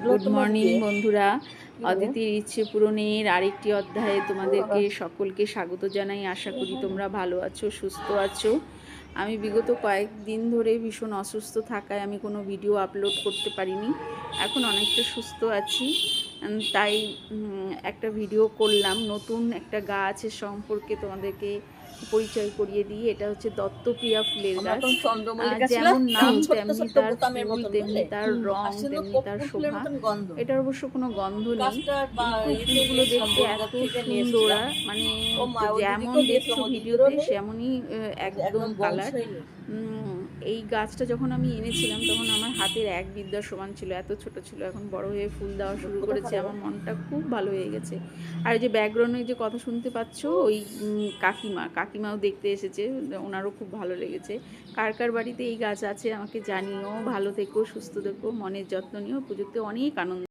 Good morning বন্ধুরা, অদিতির ইচ্ছে পূরণের আরেকটি অধ্যায়ে তোমাদেরকে সকলকে স্বাগত জানাই। আশা করি তোমরা ভালো আছো, সুস্থ আছো। আমি বিগত কয়েকদিন ধরে ভীষণ অসুস্থ থাকায় আমি কোনো ভিডিও আপলোড করতে পারিনি। এখন অনেকটা সুস্থ আছি, তাই একটা ভিডিও করলাম। নতুন একটা গাছের সম্পর্কে তোমাদেরকে পরিচয় করিয়ে দিই। এটা হচ্ছে দত্তপ্রিয়া ফুলের গাছ। যেমন নাম তেমনি তার ফুল, তেমনি তার রং, তেমনি তার শোভা। এটার অবশ্য কোনো গন্ধ নেই, কিন্তু ফুলগুলো দেখতে এত সুন্দর, মানে যেমন দেখছো ভিডিওতে সেমনই একদম কালার। এই গাছটা যখন আমি এনেছিলাম তখন আমার হাতের এক বিদ্যার সমান ছিল, এত ছোট ছিল। এখন বড় হয়ে ফুল দেওয়া শুরু করেছে, আমার মনটা খুব ভালো হয়ে গেছে। আর এই যে ব্যাকগ্রাউন্ডে যে কথা শুনতে পাচ্ছ, ওই কাকিমাও দেখতে এসেছে, ওনারও খুব ভালো লেগেছে। কার কার বাড়িতে এই গাছ আছে আমাকে জানিও। ভালো থেকো, সুস্থ থেকো, মনের যত্ন নিও। পুজোতে অনেক আনন্দ।